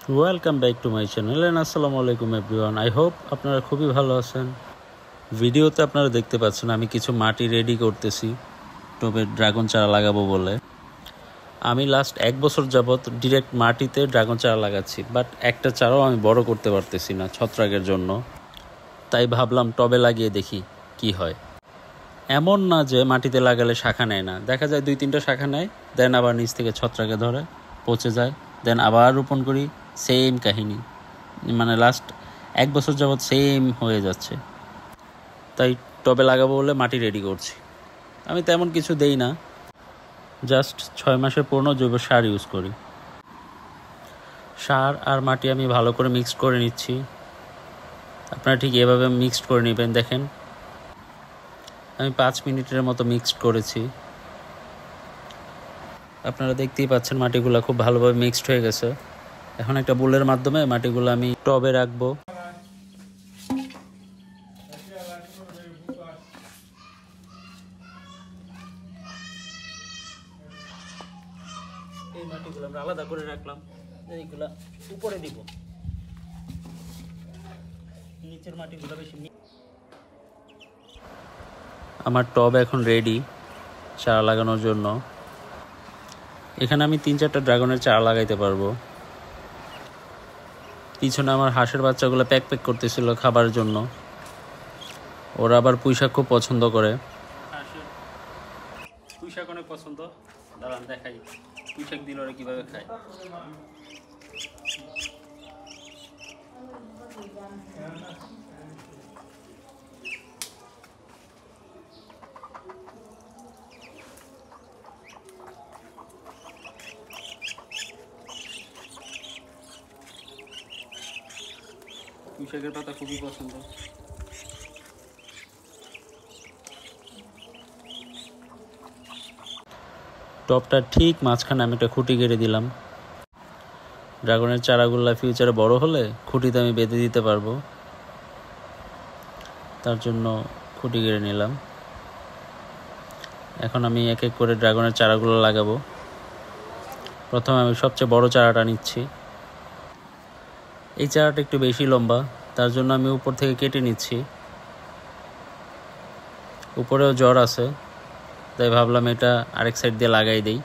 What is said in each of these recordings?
Welcome back to my channel and আসসালামু আলাইকুম everyone. I hope আপনারা খুবই ভালো আছেন। ভিডিওতে আপনারা দেখতে পাচ্ছেন আমি কিছু মাটি রেডি করতেছি টবে ড্রাগন চারা লাগাবো বলে। আমি লাস্ট 1 বছর যাবৎ ডিরেক্ট মাটিতে ড্রাগন চারা লাগাচ্ছি, বাট একটা চারাও আমি বড় করতে পারতেছি না ছত্রাকের জন্য। তাই ভাবলাম টবে লাগিয়ে দেখি কি হয়। এমন না যে মাটিতে লাগালে শাখা নেয় না, দেখা যায় 2-3টা শাখা নেয়, দেন আবার নিচ থেকে ছত্রাকে ধরে পচে যায়, দেন আবার রোপণ করি, সেম কাহিনী। মানে লাস্ট 1 বছর যাবৎ সেম হয়ে যাচ্ছে। তাই টবে লাগাবো বলে মাটি রেডি করছি। আমি তেমন কিছু দেই না, জাস্ট 6 মাসের পুরনো জৈব সার ইউজ করি। সার আর মাটি আমি ভালো করে মিক্সড করে নিচ্ছি। আপনারা ঠিক এভাবে মিক্সড করে নেবেন। দেখেন আমি 5 মিনিটের মতো মিক্সড করেছি। আপনারা দেখতেই পাচ্ছেন মাটিগুলো খুব ভালোভাবে মিক্সড হয়ে গেছে। এখন একটা বুলের মাধ্যমে মাটিগুলো আমি টবে রাখবো। এই মাটিগুলো আমরা আলাদা করে রাখলাম, এইগুলা উপরে দিব। নিচের মাটিগুলো বেশি। আমার টব এখন রেডি চারা লাগানোর জন্য। এখানে আমি 3-4টা ড্রাগনের চারা লাগাইতে পারবো। পিছনে আমার হাঁসের বাচ্চাগুলো প্যাক করতেছিল খাবারের জন্য। ওরা আবার পুঁইশাক খুব পছন্দ করে। পুঁইশাক অনেক পছন্দ। দাঁড়ান দেখাই পুঁইশাক দিলে ওরা কীভাবে খায়। পুঁইশাকের পাতা খুবই পছন্দ। টপটা ঠিক মাঝখানে আমি একটা খুঁটি কেটে দিলাম। ড্রাগনের চারাগুলা ফিউচারে বড় হলে খুঁটিতে আমি বেঁধে দিতে পারবো, তার জন্য খুঁটি কেটে নিলাম। এখন আমি এক এক করে ড্রাগনের চারাগুলো লাগাবো। প্রথমে আমি সবচেয়ে বড় চারাটা নিচ্ছি। এই চারাটা একটু বেশি লম্বা, তার জন্য আমি উপর থেকে কেটে নিচ্ছি। উপরেও জ্বর আছে, তাই ভাবলাম এটা আরেক সাইড দিয়ে লাগাই দেই।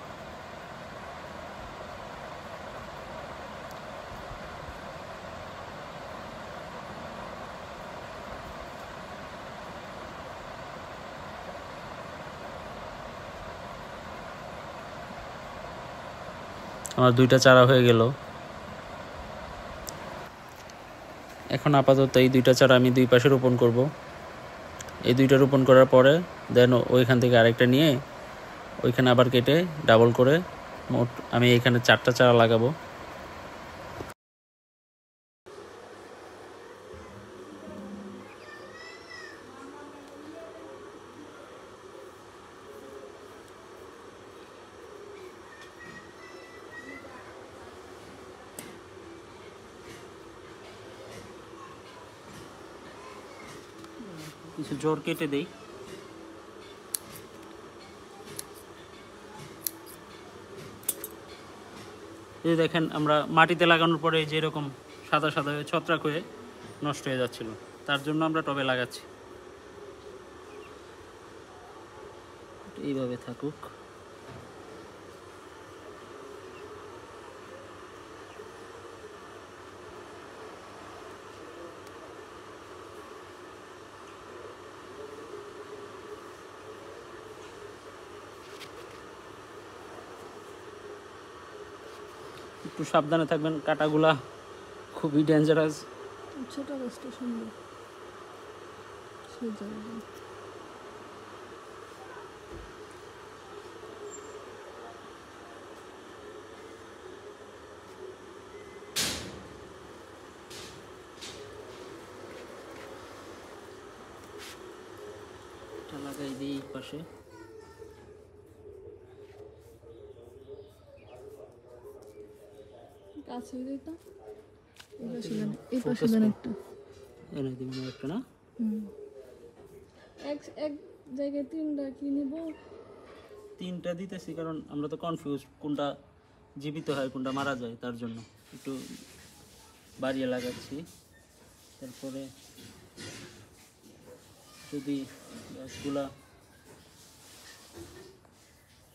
আমার 2টা চারা হয়ে গেল। এখন আপাতত এই 2টা চারা আমি 2 পাশে রোপণ করব। এই 2টা রোপণ করার পরে দেন ওইখান থেকে আরেকটা নিয়ে ওইখানে আবার কেটে ডাবল করে মোট আমি এখানে 4টা চারা লাগাবো। কিছু জোর কেটে দেই। এই দেখেন আমরা মাটিতে লাগানোর পরে যেরকম সাদা সাদা হয়ে ছত্রাক হয়ে নষ্ট হয়ে যাচ্ছিল, তার জন্য আমরা টবে লাগাচ্ছি। এইভাবে থাকুক। একটু সাবধানে থাকবেন, কাটাগুলা খুবই ডেঞ্জারাস। ছোট গাছটা সুন্দর লাগাই দিই এই পাশে। কাছে দিতা এই পাশে দেন একটা এনে দিবেন একটা না। এক এক জায়গায় 3টা কি নিব? 3টা দিতেছি কারণ আমরা তো কনফিউজ কোনটা জীবিত হয় কোনটা মারা যায়, তার জন্য একটু বাড়িয়ে লাগাচ্ছি। তারপরে যদি গাছগুলা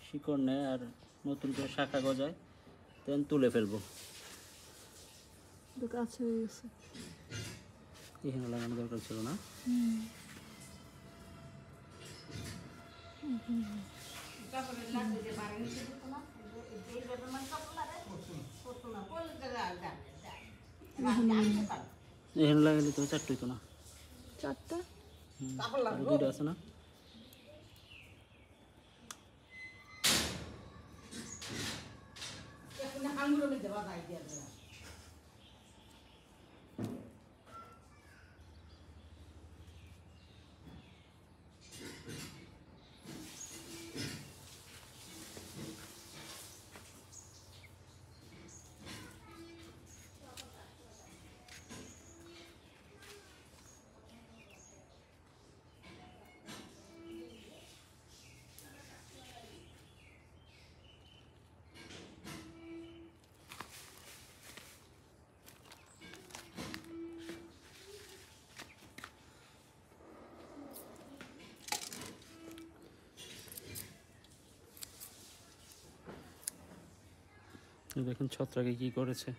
শিকড় নেয় আর নতুন করে শাখা গজায় দেন তুলে ফেলবো। তো কাছে হয়ে গেছে। এখানে লাগানো দরকার ছিল না। এখানে লাগালে তো চারটে হইতো না। 4টা আর দুইটা আছে না? দেখুন ছত্রাকে কি করেছে।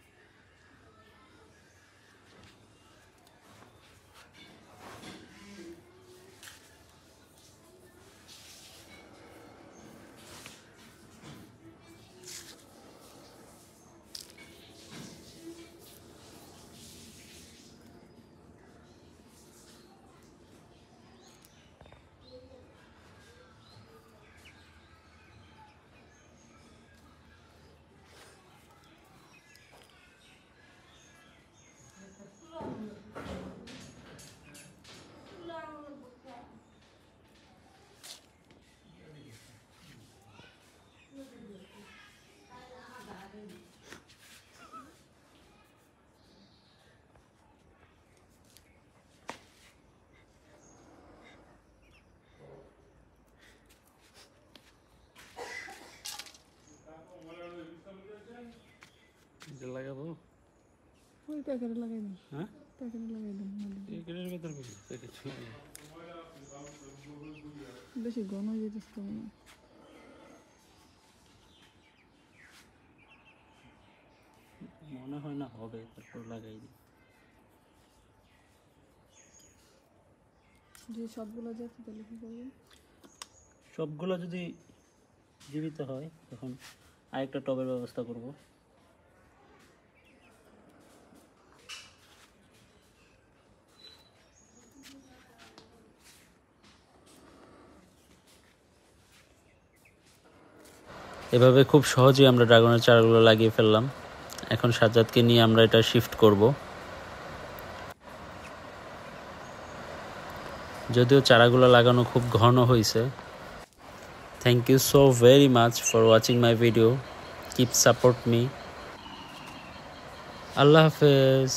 লাগাবো ওই প্যাকেটে লাগাই দিন। হ্যাঁ প্যাকেটে লাগাই দিন। প্যাকেটের ভেতর প্যাকেট বেশি ঘন হয়ে যেতেছে তো মনে হয়। মনে হয় না হবে, তারপর লাগাই দিই। যে সবগুলো যাচ্ছে তাহলে কি করবেন? সবগুলো যদি জীবিত হয় তখন আরেকটা টবের ব্যবস্থা করব। এভাবে খুব সহজেই আমরা ড্রাগনের চারাগুলো লাগিয়ে ফেললাম। এখন সাজ্জাদকে নিয়ে আমরা এটা শিফট করব। যদিও চারাগুলো লাগানো খুব ঘন হয়েছে। Thank you so very much for watching my video. Keep support me. আল্লাহ হাফেজ।